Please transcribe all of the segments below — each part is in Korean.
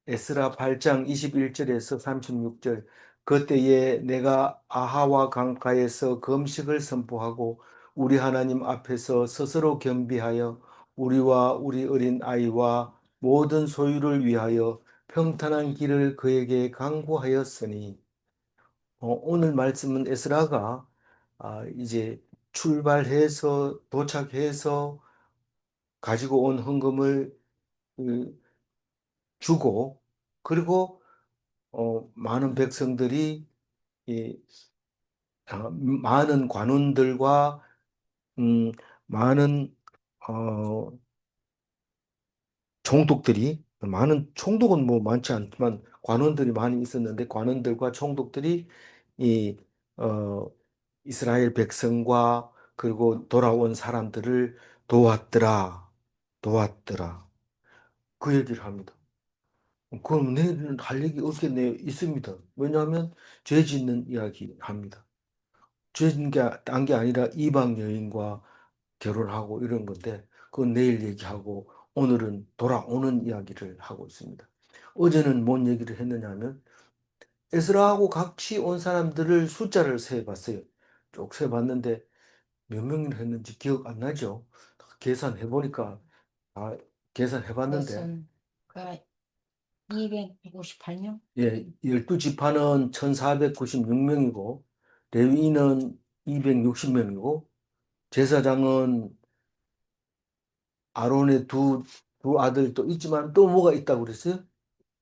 에스라 8장 21절에서 36절. 그때에 내가 아하와 강가에서 금식을 선포하고 우리 하나님 앞에서 스스로 겸비하여 우리와 우리 어린 아이와 모든 소유를 위하여 평탄한 길을 그에게 강구하였으니. 오늘 말씀은 에스라가 이제 출발해서 도착해서 가지고 온 헌금을 그, 주고, 그리고 많은 백성들이 이, 많은 관원들과 음, 많은 어, 총독들이, 많은 총독은 뭐 많지 않지만 관원들이 많이 있었는데, 관원들과 총독들이 이 어, 이스라엘 백성과 그리고 돌아온 사람들을 도왔더라, 도왔더라, 그 얘기를 합니다. 그럼 내는 할 얘기 없겠네요. 있습니다. 왜냐하면 죄 짓는 이야기 합니다. 죄 짓는 게 딴 게 아니라 이방 여인과 결혼하고 이런 건데, 그건 내일 얘기하고 오늘은 돌아오는 이야기를 하고 있습니다. 어제는 뭔 얘기를 했느냐면 에스라하고 같이 온 사람들을 숫자를 세봤어요. 쭉 세봤는데 몇 명이나 했는지 기억 안 나죠? 계산해 보니까 아, 계산해봤는데, 그것은 258명? 예, 12지파는 1496명이고, 레위인은 260명이고, 제사장은 아론의 두 아들 또 있지만 또 뭐가 있다고 그랬어요?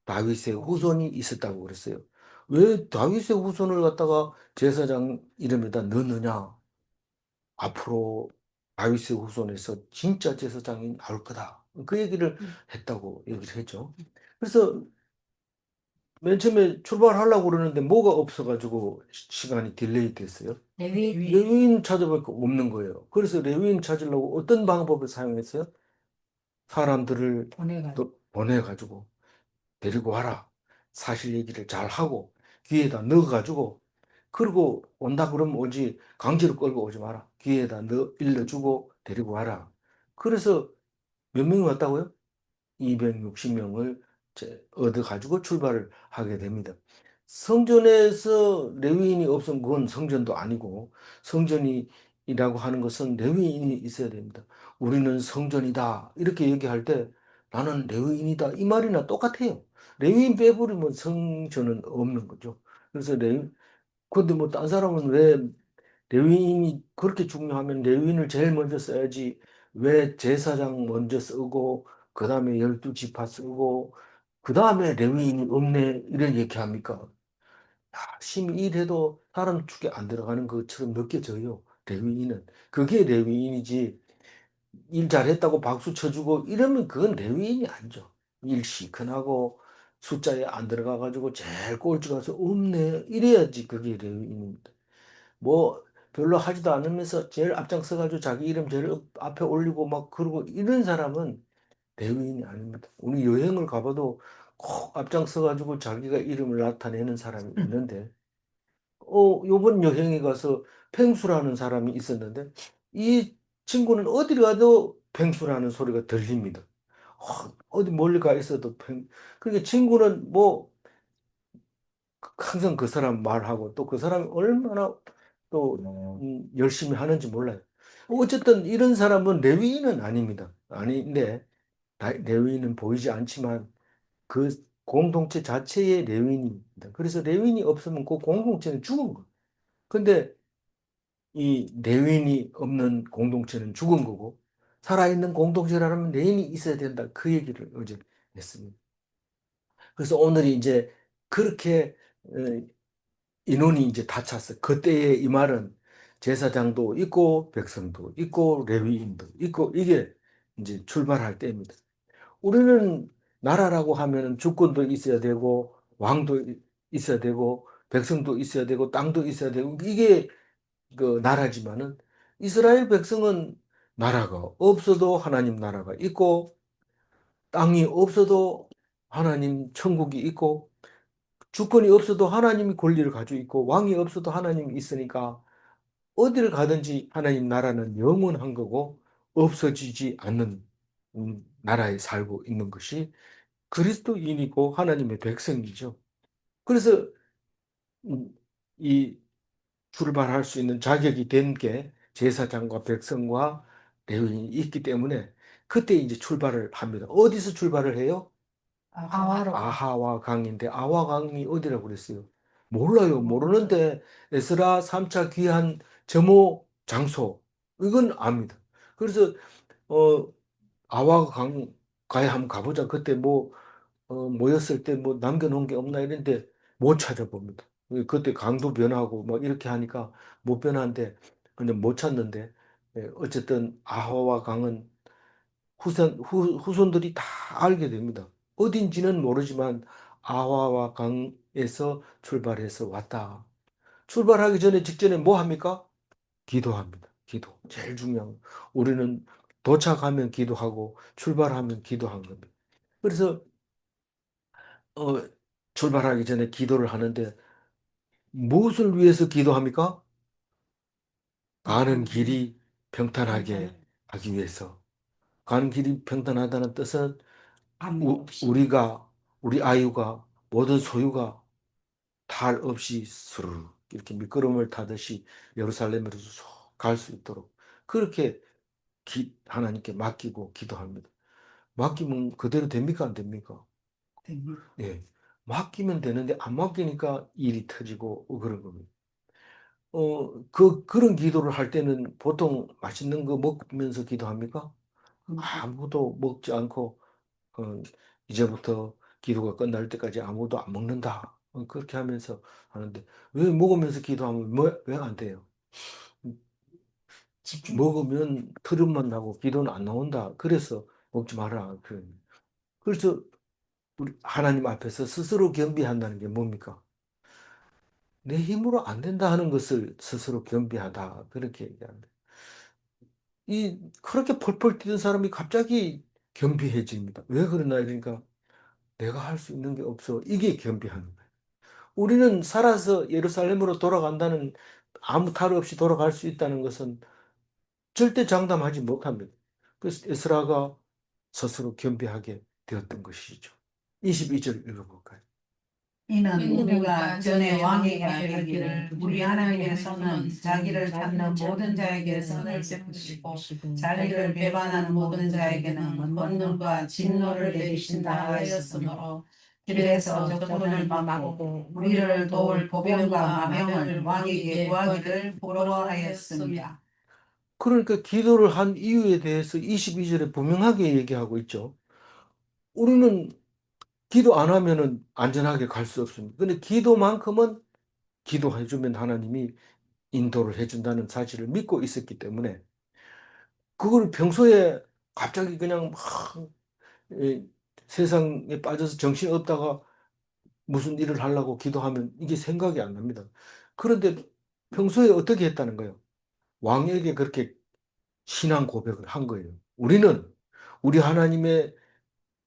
다윗의 후손이 있었다고 그랬어요. 왜 다윗의 후손을 갖다가 제사장 이름에다 넣느냐? 앞으로 다윗의 후손에서 진짜 제사장이 나올 거다. 그 얘기를 했다고 얘기를 했죠. 그래서 맨 처음에 출발하려고 그러는데 뭐가 없어가지고 시간이 딜레이 됐어요. 레위인 찾아보니까 없는 거예요. 그래서 레위인 찾으려고 어떤 방법을 사용했어요? 사람들을 또 보내가지고 데리고 와라. 사실 얘기를 잘 하고 귀에다 넣어가지고, 그리고 온다 그러면 오지, 강제로 끌고 오지 마라. 귀에다 넣어 일러주고 데리고 와라. 그래서 몇 명이 왔다고요? 260명을 얻어가지고 출발을 하게 됩니다. 성전에서 레위인이 없으면 그건 성전도 아니고, 성전이라고 하는 것은 레위인이 있어야 됩니다. 우리는 성전이다 이렇게 얘기할 때 나는 레위인이다 이 말이나 똑같아요. 레위인 빼버리면 성전은 없는 거죠. 그래서 근데 뭐 딴 사람은 왜 레위인이 그렇게 중요하면 레위인을 제일 먼저 써야지, 왜 제사장 먼저 쓰고 그 다음에 12지파 쓰고 그 다음에 레위인이 없네 이런 얘기합니까? 심히 일해도 사람 축에 안 들어가는 것처럼 느껴져요. 레위인은 그게 레위인이지, 일 잘했다고 박수 쳐주고 이러면 그건 레위인이 아니죠. 일 시큰하고 숫자에 안 들어가가지고 제일 꼴찌 가서 없네 이래야지 그게 레위인입니다. 뭐 별로 하지도 않으면서 제일 앞장서가지고 자기 이름 제일 앞에 올리고 막 그러고 이런 사람은 대위인이 아닙니다. 우리 여행을 가봐도 꼭 앞장서가지고 자기가 이름을 나타내는 사람이 있는데, 요번 여행에 가서 펭수라는 사람이 있었는데, 이 친구는 어디를 가도 펭수라는 소리가 들립니다. 어디 멀리 가 있어도 그러니까 친구는 뭐 항상 그 사람 말하고 또 그 사람이 얼마나 또 열심히 하는지 몰라요. 어쨌든 이런 사람은 레위인은 아닙니다. 아닌데 레위인은 보이지 않지만 그 공동체 자체의 레위인입니다. 그래서 레위인이 없으면 그 공동체는 죽은 거예요. 근데 이 레위인이 없는 공동체는 죽은 거고, 살아있는 공동체라면 레위인이 있어야 된다. 그 얘기를 어제 했습니다. 그래서 오늘이 이제 그렇게 인원이 이제 다 찼어요. 그때의 이 말은 제사장도 있고 백성도 있고 레위인도 있고 이게 이제 출발할 때입니다. 우리는 나라라고 하면 주권도 있어야 되고 왕도 있어야 되고 백성도 있어야 되고 땅도 있어야 되고 이게 그 나라지만은, 이스라엘 백성은 나라가 없어도 하나님 나라가 있고 땅이 없어도 하나님 천국이 있고 주권이 없어도 하나님이 권리를 가지고 있고 왕이 없어도 하나님이 있으니까 어디를 가든지 하나님 나라는 영원한 거고 없어지지 않는 나라에 살고 있는 것이 그리스도인이고 하나님의 백성이죠. 그래서 음, 이 출발할 수 있는 자격이 된 게 제사장과 백성과 레위인이 있기 때문에 그때 이제 출발을 합니다. 어디서 출발을 해요? 아하로. 아하와 강인데 아하 강이 어디라고 그랬어요? 몰라요. 모르는데 에스라 3차 귀한 점호 장소 이건 압니다. 그래서 어 아하 강 가야 한번 가보자. 그때 뭐 모였을 때 뭐 남겨놓은 게 없나 이랬는데 못 찾아봅니다. 그때 강도 변하고 뭐 이렇게 하니까 못 변하는데 그냥 못 찾는데 어쨌든 아하와 강은 후손들이 다 알게 됩니다. 어딘지는 모르지만 아하와 강에서 출발해서 왔다. 출발하기 전에 직전에 뭐 합니까? 기도합니다. 기도. 제일 중요한 거. 우리는 도착하면 기도하고 출발하면 기도한 겁니다. 그래서 어, 출발하기 전에 기도를 하는데 무엇을 위해서 기도합니까? 가는 길이 평탄하게 하기 위해서. 가는 길이 평탄하다는 뜻은 우리가 우리 아이가 모든 소유가 탈 없이 스르르 이렇게 미끄럼을 타듯이 예루살렘으로 갈 수 있도록 그렇게 하나님께 맡기고 기도합니다. 맡기면 그대로 됩니까? 안 됩니까? 예. 맡기면 되는데 안 맡기니까 일이 터지고 그런 겁니다. 그런 기도를 할 때는 보통 맛있는 거 먹으면서 기도합니까? 아무도 먹지 않고, 어, 이제부터 기도가 끝날 때까지 아무도 안 먹는다. 그렇게 하면서 하는데, 왜 먹으면서 기도하면 왜 안 돼요? 먹으면 트름만 나고 기도는 안 나온다. 그래서 먹지 마라. 그래서 우리 하나님 앞에서 스스로 겸비한다는 게 뭡니까? 내 힘으로 안 된다 하는 것을 스스로 겸비하다. 그렇게 얘기합니다. 그렇게 펄펄 뛰던 사람이 갑자기 겸비해집니다. 왜 그러나? 그러니까 내가 할 수 있는 게 없어. 이게 겸비하는 거예요. 우리는 살아서 예루살렘으로 돌아간다는 아무 탈 없이 돌아갈 수 있다는 것은 절대 장담하지 못합니다. 그래서 에스라가 스스로 겸비하게 되었던 것이죠. 22절 읽어볼까요? 이는 우리가 전에 왕에게 알기를 우리 하나님께서는 자기를 찾는 모든 자에게 선을 베푸시고 자기를 배반하는 모든 자에게는 권능과 진노를 내리신다 하였으므로 길에서 적군을 막고 우리를 도울 보병과 마병을 왕에게 구하기를 부러워하였습니다. 그러니까 기도를 한 이유에 대해서 22절에 분명하게 얘기하고 있죠. 우리는 기도 안 하면은 안전하게 갈 수 없습니다. 근데 기도만큼은 기도해주면 하나님이 인도를 해준다는 사실을 믿고 있었기 때문에 그걸 평소에 갑자기 그냥 막 에, 세상에 빠져서 정신 없다가 무슨 일을 하려고 기도하면 이게 생각이 안 납니다. 그런데 평소에 어떻게 했다는 거예요? 왕에게 그렇게 신앙 고백을 한 거예요. 우리는 우리 하나님의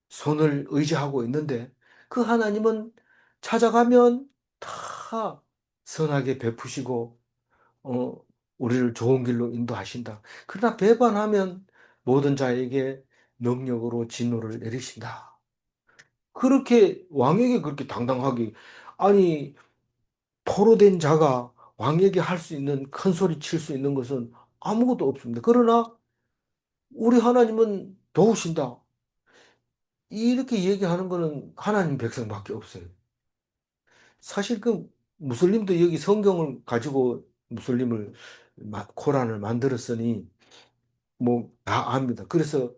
손을 의지하고 있는데 그 하나님은 찾아가면 다 선하게 베푸시고 어, 우리를 좋은 길로 인도하신다. 그러나 배반하면 모든 자에게 능력으로 진노를 내리신다. 그렇게 왕에게 그렇게 당당하게 아니 포로된 자가 왕에게 할 수 있는 큰 소리 칠 수 있는 것은 아무것도 없습니다. 그러나 우리 하나님은 도우신다. 이렇게 얘기하는 것은 하나님 백성밖에 없어요. 사실 그 무슬림도 여기 성경을 가지고 무슬림을 코란을 만들었으니 뭐 다 압니다. 그래서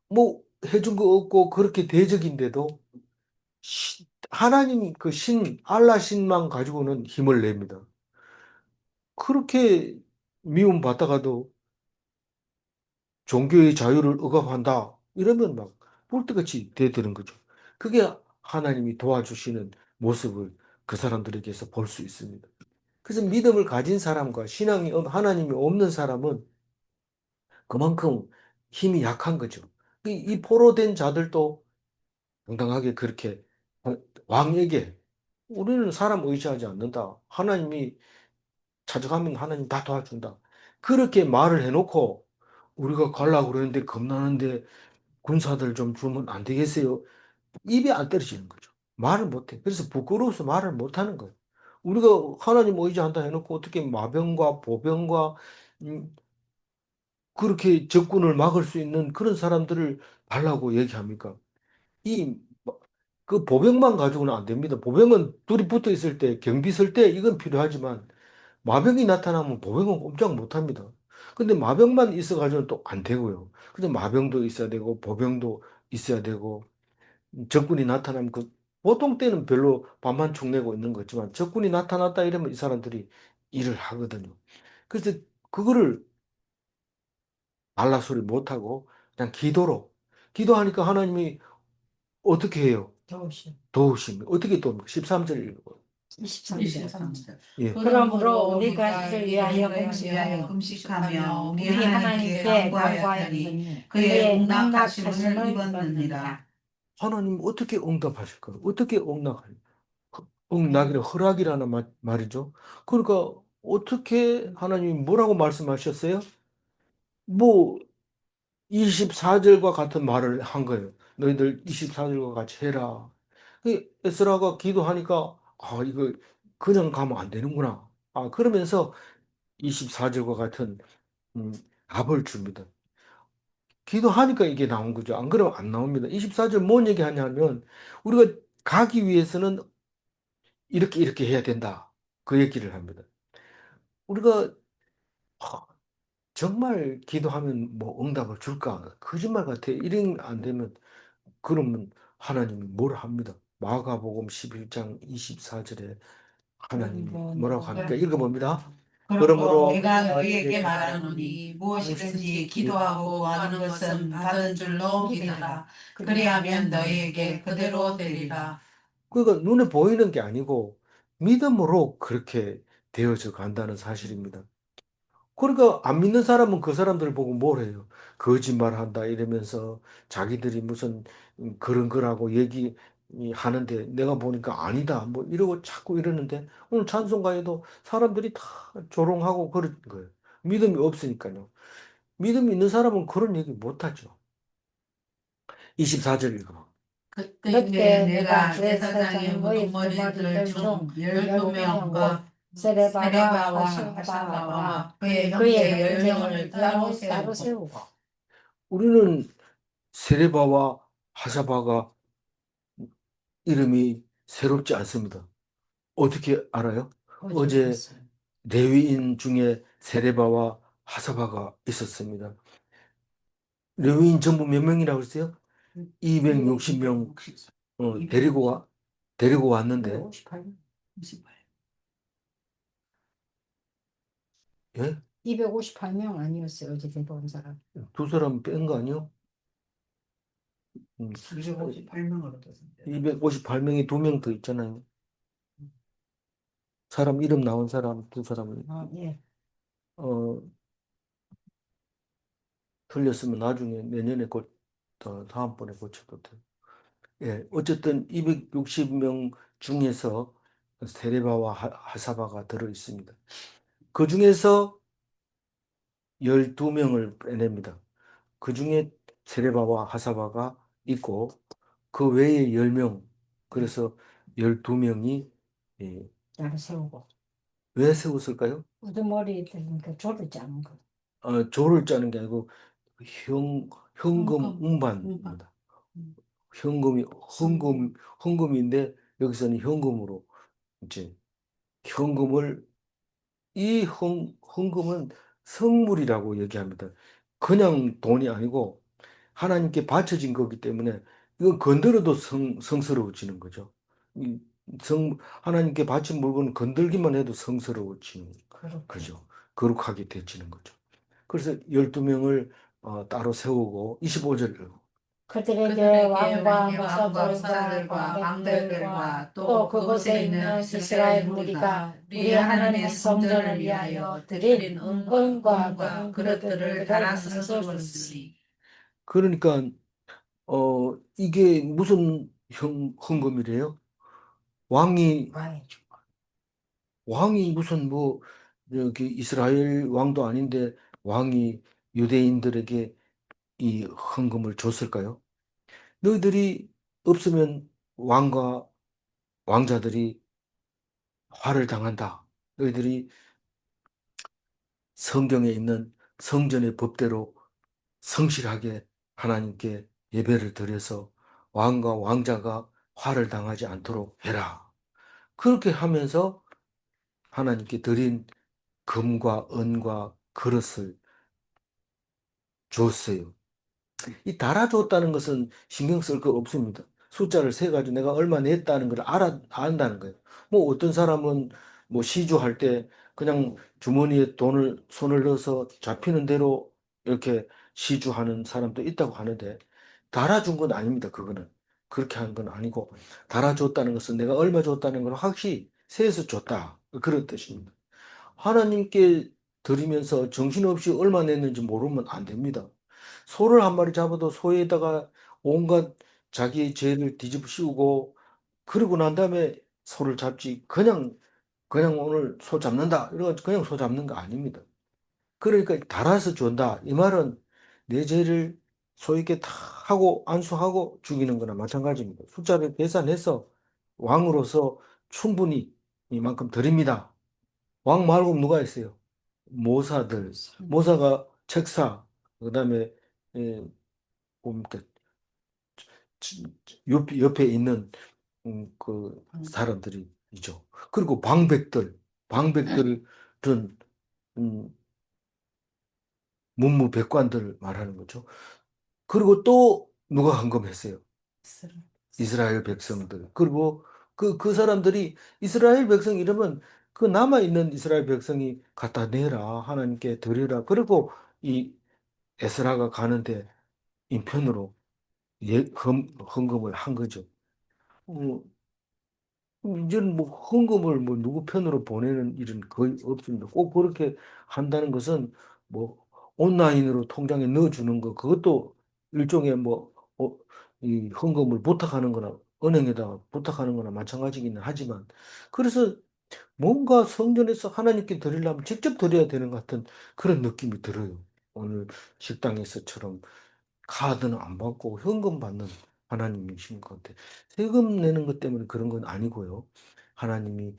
뭐 해준 거 없고 그렇게 대적인데도 하나님 그 알라 신만 가지고는 힘을 냅니다. 그렇게 미움 받다가도 종교의 자유를 억압한다. 이러면 막 볼때같이 대드는 거죠. 그게 하나님이 도와주시는 모습을 그 사람들에게서 볼 수 있습니다. 그래서 믿음을 가진 사람과 하나님이 없는 사람은 그만큼 힘이 약한 거죠. 이 포로된 자들도 당당하게 그렇게 왕에게 우리는 사람 의지하지 않는다. 하나님이 찾아가면 하나님 다 도와준다. 그렇게 말을 해놓고 우리가 가려고 그러는데 겁나는데 군사들 좀 주면 안 되겠어요? 입이 안 떨어지는 거죠. 말을 못해. 그래서 부끄러워서 말을 못하는 거예요. 우리가 하나님 의지한다 해놓고 어떻게 마병과 보병과 음, 그렇게 적군을 막을 수 있는 그런 사람들을 달라고 얘기합니까? 이, 그 보병만 가지고는 안 됩니다. 보병은 둘이 붙어 있을 때, 경비 설 때 이건 필요하지만 마병이 나타나면 보병은 꼼짝 못 합니다. 근데 마병만 있어가지고는 또 안 되고요. 근데 마병도 있어야 되고, 보병도 있어야 되고, 적군이 나타나면 보통 때는 별로 반만 축내고 있는 거지만 적군이 나타났다 이러면 이 사람들이 일을 하거든요. 그래서 그거를 말락소리 못하고 그냥 기도하니까 하나님이 어떻게 해요? 도우시. 도우십니다. 어떻게 도웁니까? 13절 읽어요. 23절. 예. 그러므로 우리가 이를 위하여 금식하며 우리 하나님께 간구하였더니 그의 응답하심을 입었느니라. 하나님 어떻게 응답하실까요? 어떻게 응답이라 허락이라는 말이죠. 그러니까 어떻게 하나님이 뭐라고 말씀하셨어요? 뭐 24절과 같은 말을 한 거예요. 너희들 24절과 같이 해라. 에스라가 기도하니까 이거 그냥 가면 안 되는구나. 그러면서 24절과 같은 음, 답을 줍니다. 기도하니까 이게 나온 거죠. 안 그러면 안 나옵니다. 24절 뭔 얘기하냐면 우리가 가기 위해서는 이렇게 이렇게 해야 된다. 그 얘기를 합니다. 우리가 정말 기도하면 뭐 응답을 줄까? 거짓말 같아. 이런 안 되면 그러면 하나님이 뭘 합니다. 마가복음 11장 24절에 하나님이 뭐라고 합니까? 읽어봅니다. 그러므로 그러므로 내가 너희에게 말하노니 무엇이든지 기도하고 하는 것은 받은 줄로 믿으라. 그리하면 너희에게 그대로 되리라. 그러니까 눈에 보이는 게 아니고 믿음으로 그렇게 되어져 간다는 사실입니다. 그러니까 안 믿는 사람은 그 사람들 보고 뭘 해요? 거짓말한다 이러면서 자기들이 무슨 그런 거라고 얘기하는데 내가 보니까 아니다 뭐 이러고 자꾸 이러는데 오늘 찬송가에도 사람들이 다 조롱하고 그런 거예요. 믿음이 없으니까요. 믿음이 있는 사람은 그런 얘기 못 하죠. 24절 읽어. 그때 내가 제사장의 무덤머리들 중 12명과 세레바와 하사바와 그의 형제 10명을 따로 세우고. 우리는 세레바와 하사바가 이름이 새롭지 않습니다. 어떻게 알아요? 어제 레위인 중에 세레바와 하사바가 있었습니다. 레위인 전부 몇 명이라고 했어요? 260명 데리고 왔는데 58. 예? 258명 아니었어요, 어제 대본 사람. 두 사람 뺀 거 아니요? 258명으로 떴습니다. 258명이 두 명 더 있잖아요. 사람 이름 나온 사람 두 사람을 예. 어, 틀렸으면 나중에 내년에 다음번에 고쳐도 돼요. 예, 어쨌든 260명 중에서 세레바와 하사바가 들어 있습니다. 그 중에서 12명을 빼냅니다. 그 중에 세레바와 하사바가 있고 그 외에 10명, 그래서 12명이 나를 세우고. 왜 세웠을까요? 우두머리 들으니까 조를 짜는 거. 조를 짜는 게 아니고 현금 현금. 운반입니다. 헌금인데 여기서는 현금으로 이제 현금을 헌금은 성물이라고 얘기합니다. 그냥 돈이 아니고 하나님께 바쳐진 거기 때문에 이건 건드려도 성스러워지는 거죠. 이 하나님께 바친 물건은 건들기만 해도 성스러워지는 거죠. 거룩하게 되지는 거죠. 그래서 12명을 따로 세우고 25절 그들에게 왕과 목사들과 목사들과 왕들과 또 그곳에 있는 이스라엘 무리가 우리 하나님의 성전을 위하여 드린 은과 금은 그릇들을 달아서 줬으니. 그러니까 이게 무슨 헌금이래요? 왕이 무슨 뭐 여기 이스라엘 왕도 아닌데 왕이 유대인들에게 이 헌금을 줬을까요? 너희들이 없으면 왕과 왕자들이 화를 당한다. 너희들이 성경에 있는 성전의 법대로 성실하게 하나님께 예배를 드려서 왕과 왕자가 화를 당하지 않도록 해라. 그렇게 하면서 하나님께 드린 금과 은과 그릇을 줬어요. 이 달아줬다는 것은 신경 쓸 거 없습니다. 숫자를 세가지고 내가 얼마 냈다는 걸 안다는 거예요. 뭐 어떤 사람은 뭐 시주할 때 그냥 주머니에 돈을 손을 넣어서 잡히는 대로 이렇게 시주하는 사람도 있다고 하는데 달아준 건 아닙니다. 그거는. 그렇게 한 건 아니고 달아줬다는 것은 내가 얼마 줬다는 걸 확실히 세서 줬다. 그런 뜻입니다. 하나님께 드리면서 정신없이 얼마 냈는지 모르면 안 됩니다. 소를 한 마리 잡아도 소에다가 온갖 자기의 죄를 뒤집어 씌우고 그러고 난 다음에 소를 잡지 그냥 오늘 소 잡는다 이러고 그냥 소 잡는 거 아닙니다. 그러니까 달아서 준다 이 말은 내 죄를 소에게 다 하고 안수하고 죽이는 거나 마찬가지입니다. 숫자를 계산해서 왕으로서 충분히 이만큼 드립니다. 왕 말고 누가 있어요? 모사들, 모사가 책사, 그다음에 예, 뭡니까? 옆에 있는 그 사람들이죠. 그리고 방백들은 음, 문무백관들 말하는 거죠. 그리고 또 누가 헌금했어요? 이스라엘 백성들. 그리고 그 사람들이 이스라엘 백성 이러면 그 남아있는 이스라엘 백성이 갖다 내라. 하나님께 드리라. 그리고 이 에스라가 가는데 인편으로 헌금을 한 거죠. 어, 이제는 뭐 헌금을 뭐 누구 편으로 보내는 일은 거의 없습니다. 꼭 그렇게 한다는 것은 뭐 온라인으로 통장에 넣어주는 거 그것도 일종의 뭐 이 헌금을 부탁하는 거나 은행에다가 부탁하는 거나 마찬가지기는 하지만 그래서 뭔가 성전에서 하나님께 드리려면 직접 드려야 되는 것 같은 그런 느낌이 들어요. 오늘 식당에서처럼 카드는 안 받고 현금 받는 하나님이신 것 같아요. 세금 내는 것 때문에 그런 건 아니고요. 하나님이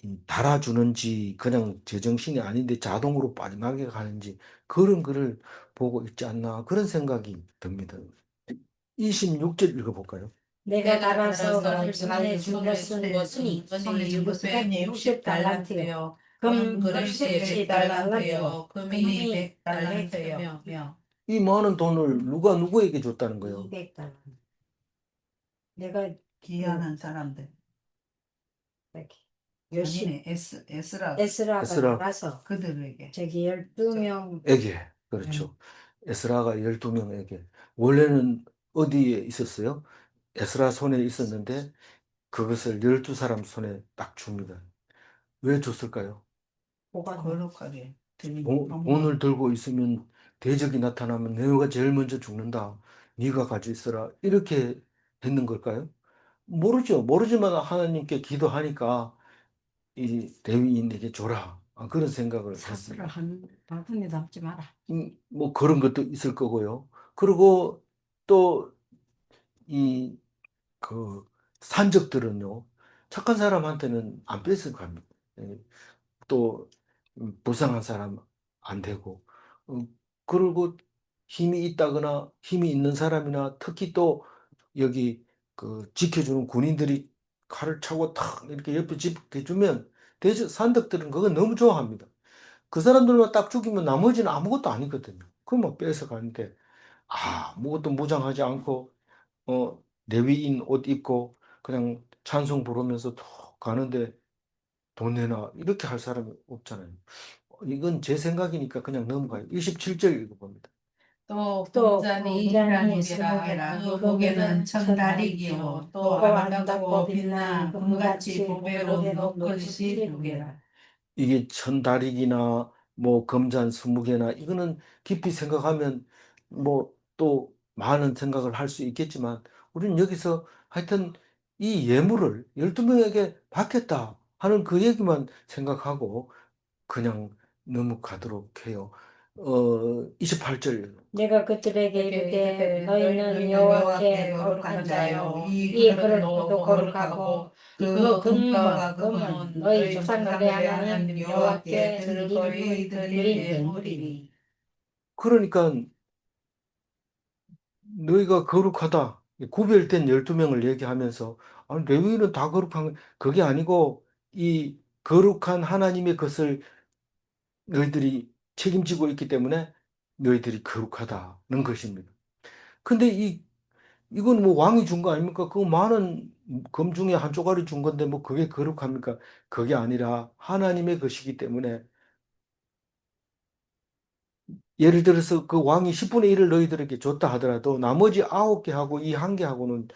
이 달아주는지 그냥 제정신이 아닌데 자동으로 빠짐하게 가는지 그런 글을 보고 있지 않나 그런 생각이 듭니다. 26절 읽어볼까요? 내가 내가 달아서 달아서 너를 손에 준 것은 무엇이니? 손에 준 것은 60달란트요. 금 그릇이 60달란트요. 100달란트요. 금이 100달란트요. 이 많은 돈을 누가 누구에게 줬다는 거예요? 200달란트. 내가 귀환한 사람들. 이렇게 열심히 아니네, 에스라 에스라가 에스라. 달아서 그들에게. 저기 12명 에게 그렇죠. 에스라가 12명에게 원래는 어디에 있었어요? 에스라 손에 있었는데 그것을 12사람 손에 딱 줍니다. 왜 줬을까요? 보관 거룩하게 드린 돈을 들고 있으면 대적이 나타나면 내가 제일 먼저 죽는다. 네가 가지고 있어라. 이렇게 했는 걸까요? 모르죠. 모르지만 하나님께 기도하니까 이 레위인에게 줘라. 그런 생각을 사수를 했습니다. 한 바구니 담지 마라. 뭐 그런 것도 있을 거고요. 그리고 또 이 그 산적들은요. 착한 사람한테는 안 뺏을 겁니다. 예, 또 불쌍한 사람 안 되고 어, 그리고 힘이 있다거나 힘이 있는 사람이나 특히 또 여기 그 지켜주는 군인들이 칼을 차고 탁 이렇게 옆에 지켜주면 대저 산적들은 그거 너무 좋아합니다. 그 사람들만 딱 죽이면 나머지는 아무것도 아니거든요. 그만 뺏어 가는데 아무것도 무장하지 않고 레위인 옷 입고 그냥 찬송 부르면서 툭 가는데 돈 내놔 이렇게 할 사람이 없잖아요. 이건 제 생각이니까 그냥 넘어가요. 27절 읽어봅니다. 또 또 공자니 공자니 이라니라 그 목에는 천다리기요 또 아름답고 빛나 금같이 보배로운 옷걸이 2개라. 이게 천다릭이나 뭐 금잔 20개나 이거는 깊이 생각하면 뭐 또 많은 생각을 할 수 있겠지만 우리는 여기서 하여튼 이 예물을 12명에게 받겠다 하는 그 얘기만 생각하고 그냥 넘어가도록 해요. 28절. 내가 그들에게 이르되 너희는 여호와께 거룩한 자요 이 이 그릇도 거룩하고 그 금과 금은 너희 조상들의 하나님 여호와께 드릴 예물이니. 그러니까 너희가 거룩하다. 구별된 12명을 얘기하면서 아니, 레위인은 다 거룩한 그게 아니고 이 거룩한 하나님의 것을 너희들이 책임지고 있기 때문에 너희들이 거룩하다는 것입니다. 근데 이건 뭐 왕이 준 거 아닙니까? 그 많은 금 중에 한 쪼가리 준 건데 뭐 그게 거룩합니까? 그게 아니라 하나님의 것이기 때문에 예를 들어서 그 왕이 10분의 1을 너희들에게 줬다 하더라도 나머지 9개하고 이 1개하고는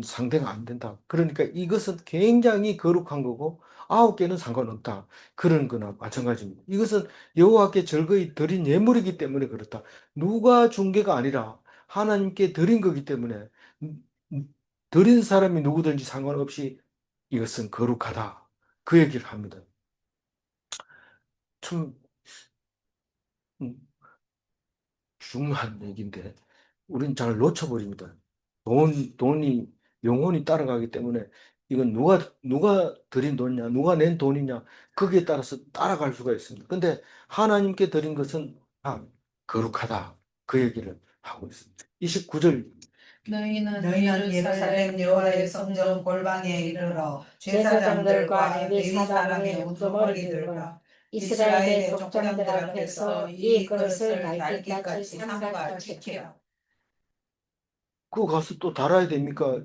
상대가 안 된다. 그러니까 이것은 굉장히 거룩한 거고 9개는 상관없다. 그런 거나 마찬가지입니다. 이것은 여호와께 절거히 드린 예물이기 때문에 그렇다. 누가 준 게가 아니라 하나님께 드린 거기 때문에 드린 사람이 누구든지 상관없이 이것은 거룩하다. 그 얘기를 합니다. 참 음, 중요한 얘기인데 우린 잘 놓쳐버립니다. 돈이 영혼이 따라가기 때문에 이건 누가 드린 돈이냐, 누가 낸 돈이냐, 거기에 따라서 따라갈 수가 있습니다. 근데 하나님께 드린 것은 다 거룩하다. 그 얘기를 하고 있습니다. 29절. 너희는 예루살렘 여호와의 성전 골방에 이르러 제사장들과 레위 사람의 우두머리들과 이스라엘의 족장들 앞에서 이 그릇을 날깃같이 삼가 지키라. 그거 가서 또 달아야 됩니까?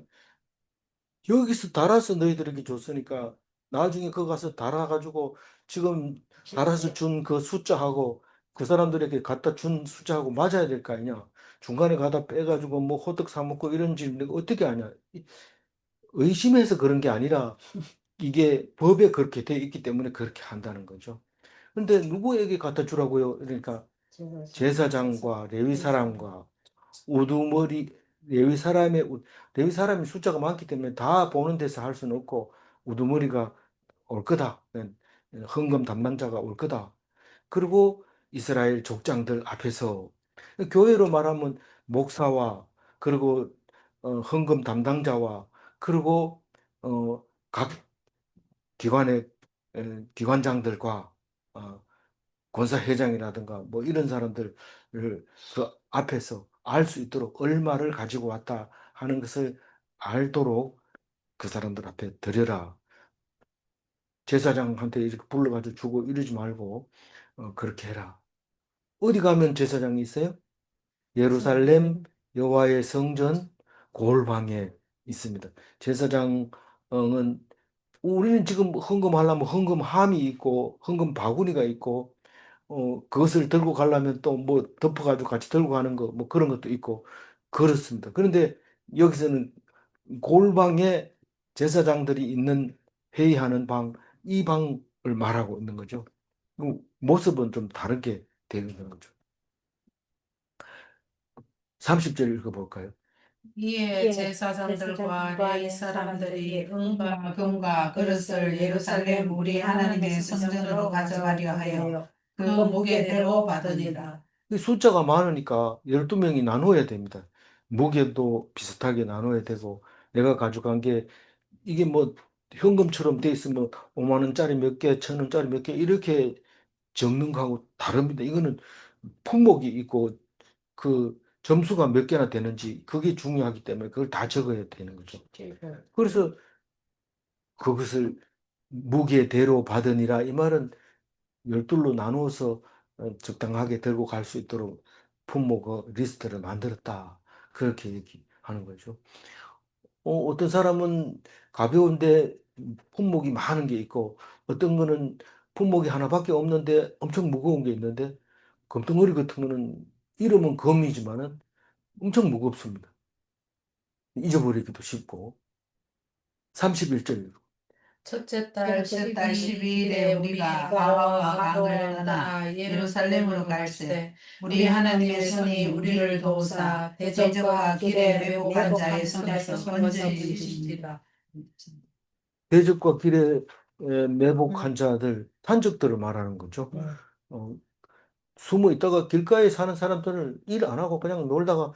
여기서 달아서 너희들에게 줬으니까 나중에 그거 가서 달아가지고 지금 달아서 준 그 숫자하고 그 사람들에게 갖다 준 숫자하고 맞아야 될 거 아니냐. 중간에 가다 빼가지고 뭐 호떡 사 먹고 이런 짓 내가 어떻게 하냐. 의심해서 그런 게 아니라 이게 법에 그렇게 돼 있기 때문에 그렇게 한다는 거죠. 근데 누구에게 갖다 주라고요? 그러니까 제사장과 레위 사람과 우두머리 레위 사람의 레위 사람이 숫자가 많기 때문에 다 보는 데서 할 수는 없고 우두머리가 올 거다. 헌금 담당자가 올 거다. 그리고 이스라엘 족장들 앞에서 교회로 말하면 목사와 그리고 헌금 담당자와 그리고 각 기관의 기관장들과 어, 권사회장이라든가 뭐 이런 사람들을 그 앞에서 알 수 있도록 얼마를 가지고 왔다 하는 것을 알도록 그 사람들 앞에 드려라. 제사장한테 이렇게 불러가지고 주고 이러지 말고 그렇게 해라. 어디 가면 제사장이 있어요? 예루살렘 여호와의 성전 골방에 있습니다. 제사장은 우리는 지금 헌금하려면 헌금함이 있고 헌금 바구니가 있고 그것을 들고 가려면 또 뭐 덮어가지고 같이 들고 가는 거, 뭐 그런 것도 있고, 그렇습니다. 그런데 여기서는 골방에 제사장들이 있는 회의하는 방, 이 방을 말하고 있는 거죠. 모습은 좀 다르게 되어 있는 거죠. 30절 읽어볼까요? 이에 제사장들과 레위 사람들이 은과 금과 그릇을 예루살렘 우리 하나님의 성전으로 가져가려 하여 그 무게대로 받으니라. 이 숫자가 많으니까 12명이 나눠야 됩니다. 무게도 비슷하게 나눠야 되고, 내가 가져간 게 이게 뭐 현금처럼 돼 있으면 5만 원짜리 몇 개, 1,000원짜리 몇 개 이렇게 적는 거하고 다릅니다. 이거는 품목이 있고 그 점수가 몇 개나 되는지 그게 중요하기 때문에 그걸 다 적어야 되는 거죠. 그래서 그것을 무게대로 받으니라 이 말은 열둘로 나누어서 적당하게 들고 갈 수 있도록 품목 리스트를 만들었다. 그렇게 얘기하는 거죠. 어떤 사람은 가벼운데 품목이 많은 게 있고 어떤 거는 품목이 하나밖에 없는데 엄청 무거운 게 있는데 금덩어리 같은 거는 이름은 금이지만은 엄청 무겁습니다. 잊어버리기도 쉽고 31절 첫째 달 12일에 우리가 아와와 강을 떠나 예루살렘으로 갈새 우리 하나님의 손이 우리를 도우사 대적과 길에 매복한 자의 손에서 건져주시니라. 대적과 길에 매복한 자들 탄적들을 말하는 거죠. 어, 숨어 있다가 길가에 사는 사람들은 일 안 하고 그냥 놀다가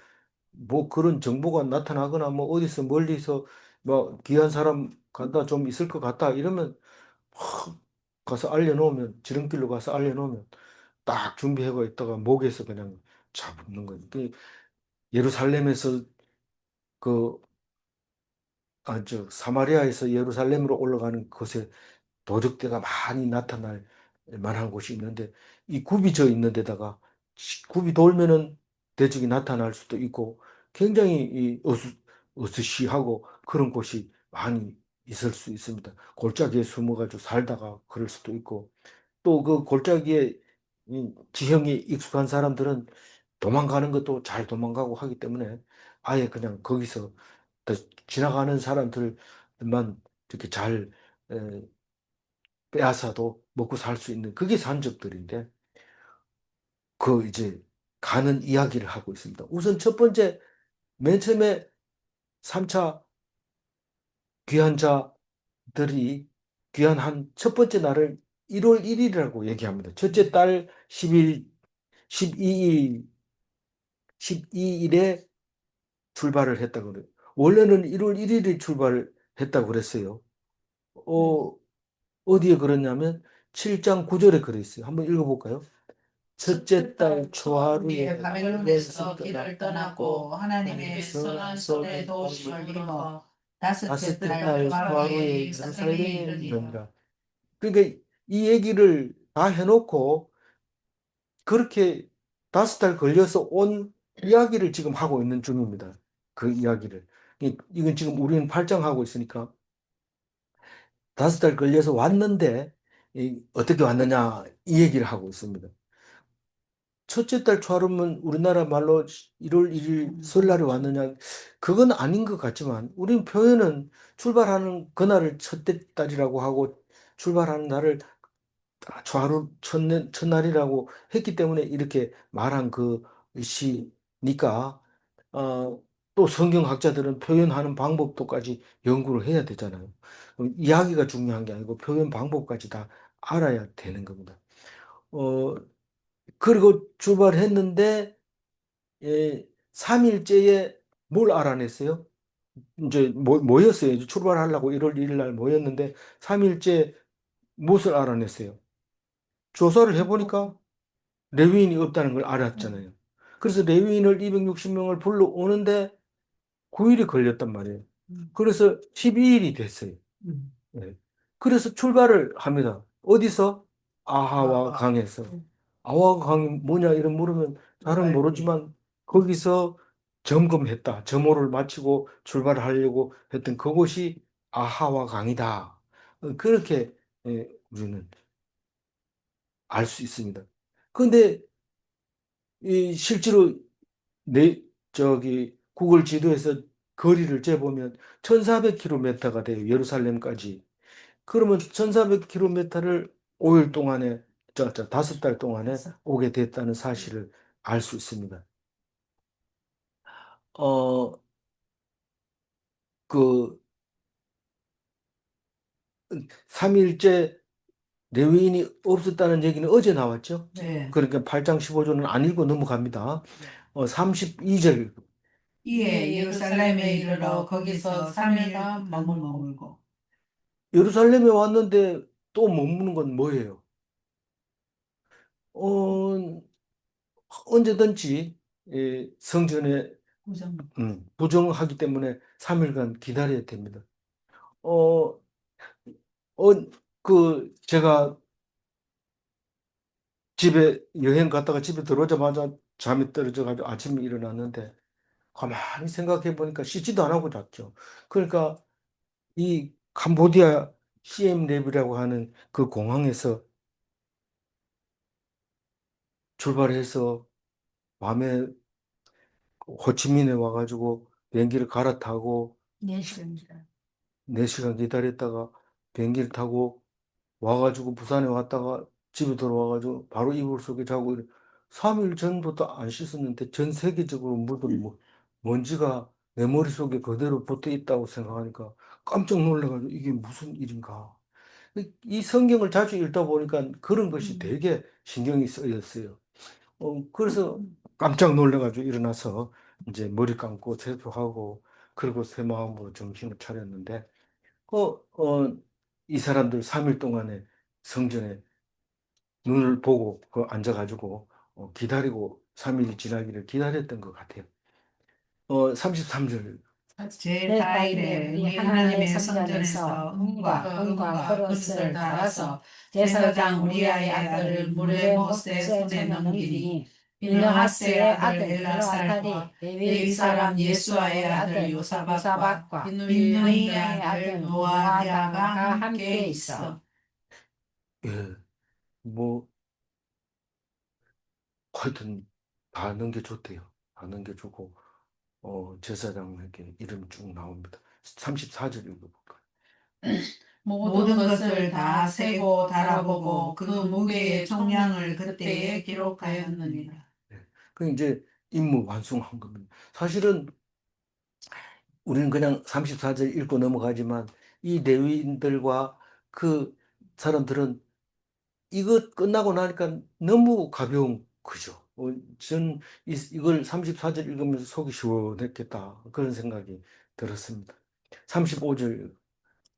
뭐 그런 정보가 나타나거나 뭐 어디서 멀리서 뭐 귀한 사람 간다 좀 있을 것 같다 이러면 확 가서 알려놓으면 지름길로 가서 알려놓으면 딱 준비하고 있다가 목에서 그냥 잡는 거예요. 예루살렘에서 그 사마리아에서 예루살렘으로 올라가는 것에 도적대가 많이 나타날 만한 곳이 있는데 이 굽이 져 있는 데다가 굽이 돌면은 대적이 나타날 수도 있고 굉장히 어스시하고 그런 곳이 많이 있을 수 있습니다. 골짜기에 숨어가지고 살다가 그럴 수도 있고 또 그 골짜기에 이 지형이 익숙한 사람들은 도망가는 것도 잘 도망가고 하기 때문에 아예 그냥 거기서 더 지나가는 사람들만 이렇게 잘 에, 빼앗아도 먹고 살 수 있는 그게 산적들인데 그 이제 가는 이야기를 하고 있습니다. 우선 첫 번째 맨 처음에 3차 귀한 자들이 귀환한 첫 번째 날을 1월 1일이라고 얘기합니다. 첫째 달 10일, 12일, 12일에 출발을 했다고 그래요. 원래는 1월 1일에 출발을 했다고 그랬어요. 어, 어디에 그랬냐면 7장 9절에 그래 있어요. 한번 읽어볼까요? 첫째 달 초하루에 바벨론에서 길을 떠나고 하나님의 선한 손에 도우심을 입어 다섯째 달 초하루에 예루살렘에 이르니라. 이르니라. 그러니까 이 얘기를 다 해놓고 그렇게 5달 걸려서 온 이야기를 지금 하고 있는 중입니다. 그 이야기를. 이건 지금 우리는 8장 하고 있으니까 5달 걸려서 왔는데 어떻게 왔느냐 이 얘기를 하고 있습니다. 첫째 달 초하루면 우리나라 말로 1월 1일 설날에 왔느냐 그건 아닌 것 같지만 우리는 표현은 출발하는 그날을 첫째 달이라고 하고 출발하는 날을 초하루 첫날이라고 했기 때문에 이렇게 말한 그 시니까 또 성경학자들은 표현하는 방법도까지 연구를 해야 되잖아요. 이야기가 중요한 게 아니고 표현 방법까지 다 알아야 되는 겁니다. 어, 그리고 출발했는데 3일째에 뭘 알아냈어요? 이제 모였어요. 이제 출발하려고 1월 1일 날 모였는데 3일째 무엇을 알아냈어요? 조사를 해보니까 레위인이 없다는 걸 알았잖아요. 그래서 레위인을 260명을 불러오는데 9일이 걸렸단 말이에요. 그래서 12일이 됐어요. 네. 그래서 출발을 합니다. 어디서? 아하와 강에서. 아하와 강이 뭐냐 이런 물으면 잘은 모르지만 거기서 점검했다. 점호를 마치고 출발하려고 했던 그곳이 아하와 강이다. 그렇게 우리는 알 수 있습니다. 그런데 실제로 구글 지도에서 거리를 재보면 1400km가 돼요. 예루살렘까지. 그러면 1400km를 5일 동안에, 5달 동안에 오게 됐다는 사실을 알 수 있습니다. 어, 그, 3일째 레위인이 없었다는 얘기는 어제 나왔죠? 네. 그러니까 8장 15절은 안 읽고 넘어갑니다. 32절. 이에 예루살렘에 이르러 거기서 3일간 머물고 예루살렘에 왔는데 또 머무는 건 뭐예요? 어, 언제든지 성전에 구정 부정하기 때문에 3일간 기다려야 됩니다. 어, 어, 제가 집에 여행 갔다가 집에 들어오자마자 잠이 떨어져가지고 아침에 일어났는데 가만히 생각해 보니까 씻지도 안 하고 잤죠. 그러니까 이 캄보디아 시엠랩이라고 하는 그 공항에서 출발해서 밤에 호치민에 와가지고 비행기를 갈아타고 4시간이다. 4시간 기다렸다가 비행기를 타고 와가지고 부산에 왔다가 집에 들어와가지고 바로 이불 속에 자고 3일 전부터 안 씻었는데 전 세계적으로 묻은 먼지가 내 머릿속에 그대로 붙어 있다고 생각하니까 깜짝 놀라가지고 이게 무슨 일인가. 이 성경을 자주 읽다 보니까 그런 것이 되게 신경이 쓰였어요. 그래서 깜짝 놀라가지고 일어나서 이제 머리 감고 세수하고 그리고 새 마음으로 정신을 차렸는데 어, 어, 이 사람들 3일 동안에 성전에 눈을 보고 앉아가지고 기다리고 3일이 지나기를 기다렸던 것 같아요. 33절. 제4일에 우리 하나님의 성전에서 은과 그릇을 달아서 제사장 우리아의 아들을 물에 모세 손에 넘기니 비느하스의 아들 엘라살과 레위 사람 예수아의 아들 요사박과 빈누이의 아들 노아디아가 함께 있어. 예, 뭐 하여튼 다 넘겨줬대요. 다 넘겨주고 제사장에게 이름이 쭉 나옵니다. 34절 읽어볼까요? 모든 것을 다 세고 달아보고 그 무게의 총량을 그때에 기록하였느니라. 네. 그 이제 임무 완수한 겁니다. 사실은 우리는 그냥 34절 읽고 넘어가지만 이 레위인들과 그 사람들은 이것 끝나고 나니까 너무 가벼운 거죠. 전 이걸 34절 읽으면서 속이 시원했겠다. 그런 생각이 들었습니다. 35절.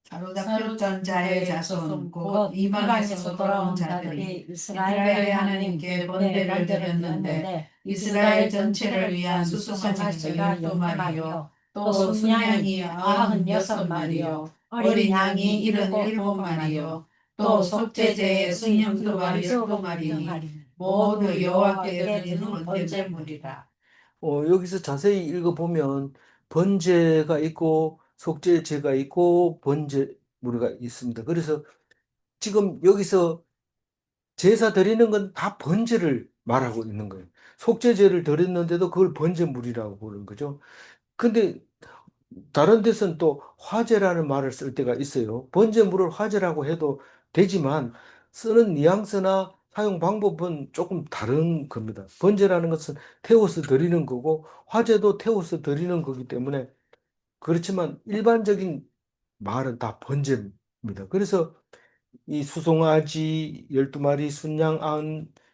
사로잡혔던 자의 자손 곧 이방에서 돌아온 자들이 이스라엘의 하나님께 번제를 드렸는데 이스라엘 전체를 위한 수송아지가 12마리요 또 순양이 96마리요 어린 양이 77마리요 또 속죄제의 순염소가 12마리니 모두 여호와께 드리는 번제물이라. 여기서 자세히 읽어보면 번제가 있고 속죄제가 있고 번제물이 있습니다. 그래서 지금 여기서 제사 드리는 건 다 번제를 말하고 있는 거예요. 속죄제를 드렸는데도 그걸 번제물이라고 부르는 거죠. 근데 다른 데서는 또 화제라는 말을 쓸 때가 있어요. 번제물을 화제라고 해도 되지만 쓰는 뉘앙스나 사용 방법은 조금 다른 겁니다. 번제라는 것은 태워서 드리는 거고 화제도 태워서 드리는 거기 때문에 그렇지만 일반적인 말은 다 번제입니다. 그래서 이 수송아지 12마리, 순양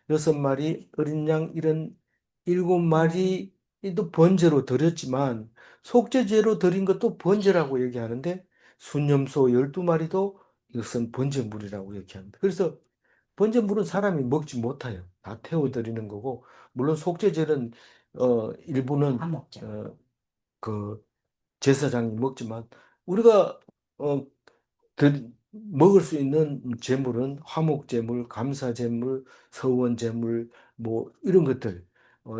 96마리, 어린 양 이런 7마리도 번제로 드렸지만 속죄제로 드린 것도 번제라고 얘기하는데 순염소 12마리도 이것은 번제물이라고 얘기합니다. 그래서 번제물은 사람이 먹지 못해요. 다 태워 드리는 거고 물론 속죄제는 일부는 다 먹죠. 그 제사장이 먹지만 우리가 어, 먹을 수 있는 제물은 화목제물, 감사제물, 서원제물 뭐 이런 것들 어,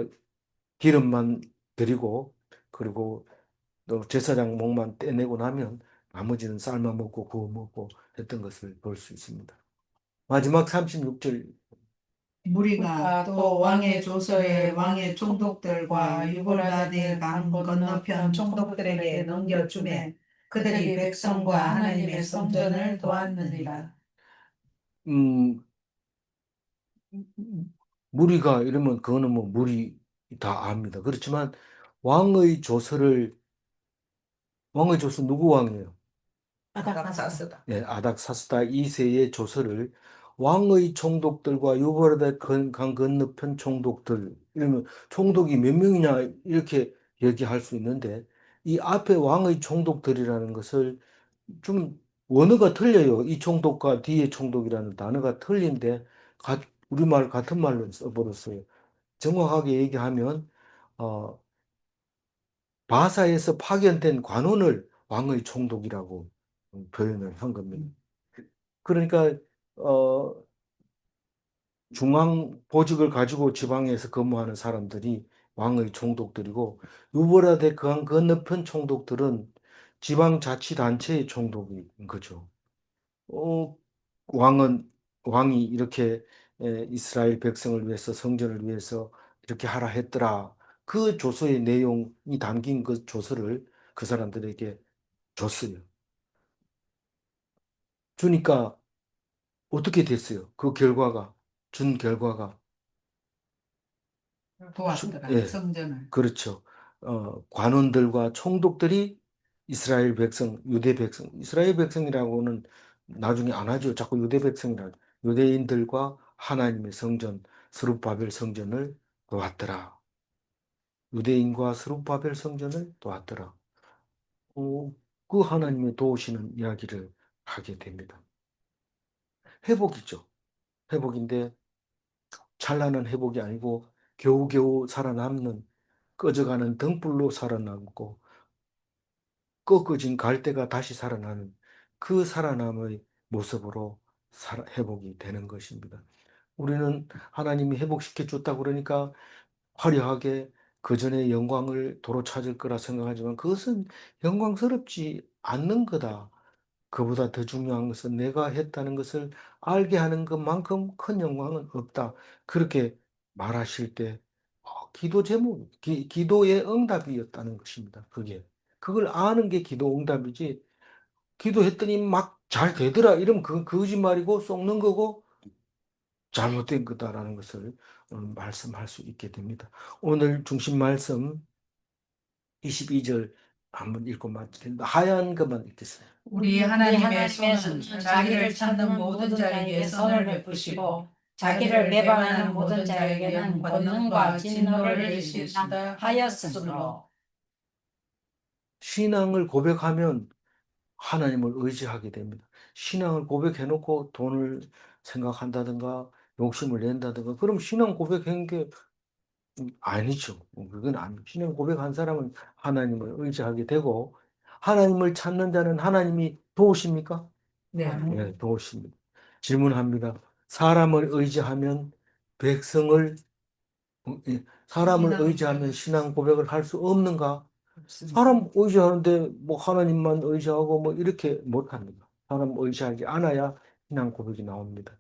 기름만 드리고 그리고 또 제사장 목만 떼내고 나면 나머지는 삶아 먹고 구워 먹고 했던 것을 볼 수 있습니다. 마지막 36절. 무리가 또 왕의 조서에 왕의 총독들과 유브라데 강 건너편 총독들에게 넘겨주매 그들이 백성과 하나님의 성전을 도왔느니라. 음, 무리가 이러면 그거는 뭐 무리 다 압니다. 그렇지만 왕의 조서 누구 왕이에요? 아닥사스다. 네, 아닥사스다 2세의 조서를 왕의 총독들과 유브라데 강 건너편 총독들 이러면 총독이 몇 명이냐 이렇게 얘기할 수 있는데 이 앞에 왕의 총독들이라는 것을 좀 원어가 틀려요. 이 총독과 뒤에 총독이라는 단어가 틀린데 우리말 같은 말로 써버렸어요. 정확하게 얘기하면 어, 바사에서 파견된 관원을 왕의 총독이라고 표현을 한 겁니다. 그러니까 어, 중앙 보직을 가지고 지방에서 근무하는 사람들이 왕의 총독들이고 유보라데 강 건너편 총독들은 지방자치단체의 총독인 거죠. 어, 왕이 이렇게 이스라엘 백성을 위해서 성전을 위해서 이렇게 하라 했더라. 그 조서의 내용이 담긴 그 조서를 그 사람들에게 줬어요. 주니까 어떻게 됐어요? 그 결과가 준 결과가 도왔더라. 예, 성전을. 그렇죠. 관원들과 총독들이 이스라엘 백성, 유대 백성, 이스라엘 백성이라고는 나중에 안 하죠. 자꾸 유대 백성이라 유대인들과 하나님의 성전 스룹바벨 성전을 도왔더라. 유대인과 스룹바벨 성전을 도왔더라. 그 하나님의 도우시는 이야기를 하게 됩니다. 회복이죠. 회복인데 찬란한 회복이 아니고 겨우겨우 살아남는 꺼져가는 등불로 살아남고 꺾어진 갈대가 다시 살아나는 그 살아남의 모습으로 회복이 되는 것입니다. 우리는 하나님이 회복시켜 줬다고 그러니까 화려하게 그 전의 영광을 도로 찾을 거라 생각하지만 그것은 영광스럽지 않는 거다. 그보다 더 중요한 것은 내가 했다는 것을 알게 하는 것만큼 큰 영광은 없다. 그렇게 말하실 때 기도 제목, 기도의 응답이었다는 것입니다. 그걸 아는 게 기도 응답이지. 기도했더니 막 잘 되더라. 이러면 그건 거짓말이고 속는 거고 잘못된 거다라는 것을 말씀할 수 있게 됩니다. 오늘 중심 말씀 22절 한번 읽고 마치겠습니다. 하얀 것만 읽겠어요. 우리 하나님의 손은 자기를 찾는 모든 자에게 선을 베푸시고 자기를 배반하는 모든 자에게는 권능과 진노를 내리신다 하였으므로. 신앙을 고백하면 하나님을 의지하게 됩니다. 신앙을 고백해놓고 돈을 생각한다든가 욕심을 낸다든가 그럼 신앙 고백한 게 아니죠. 그건 아니죠. 신앙 고백한 사람은 하나님을 의지하게 되고 하나님을 찾는 자는 하나님이 도우십니까? 네, 도우십니다. 질문합니다. 사람을 의지하면 백성을 사람을 의지하면 신앙 고백을 할 수 없는가? 사람 의지하는데 뭐 하나님만 의지하고 뭐 이렇게 못합니다. 사람 의지하지 않아야 신앙 고백이 나옵니다.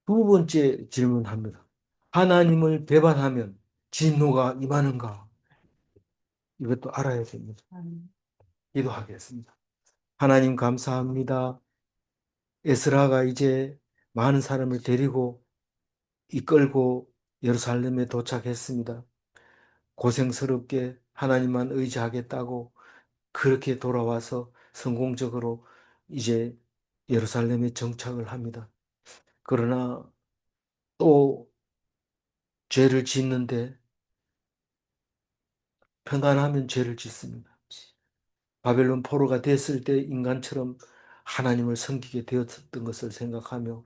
두 번째 질문합니다. 하나님을 배반하면 진노가 임하는가? 이것도 알아야 됩니다. 기도하겠습니다. 하나님 감사합니다. 에스라가 이제 많은 사람을 데리고 이끌고 예루살렘에 도착했습니다. 고생스럽게 하나님만 의지하겠다고 그렇게 돌아와서 성공적으로 이제 예루살렘에 정착을 합니다. 그러나 또 죄를 짓는데 평안하면 죄를 짓습니다. 바벨론 포로가 됐을 때 인간처럼 하나님을 섬기게 되었던 것을 생각하며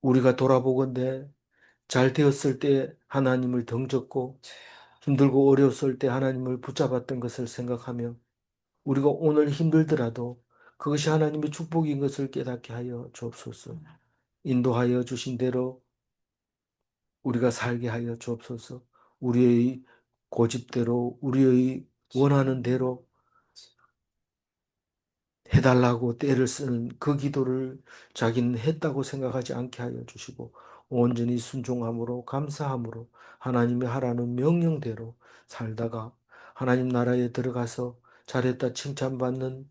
우리가 돌아보건대 잘 되었을 때 하나님을 등졌고 힘들고 어려웠을 때 하나님을 붙잡았던 것을 생각하며 우리가 오늘 힘들더라도 그것이 하나님의 축복인 것을 깨닫게 하여 주옵소서. 인도하여 주신 대로 우리가 살게 하여 주옵소서. 우리의 고집대로 우리의 원하는 대로 해달라고 때를 쓰는 그 기도를 자기는 했다고 생각하지 않게 하여 주시고 온전히 순종함으로 감사함으로 하나님이 하라는 명령대로 살다가 하나님 나라에 들어가서 잘했다 칭찬받는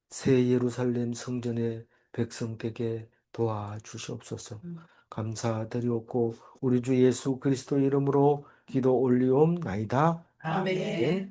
새 예루살렘 성전의 백성 되게 도와주시옵소서. 감사드리옵고 우리 주 예수 그리스도 이름으로 기도 올리옵나이다. 아멘.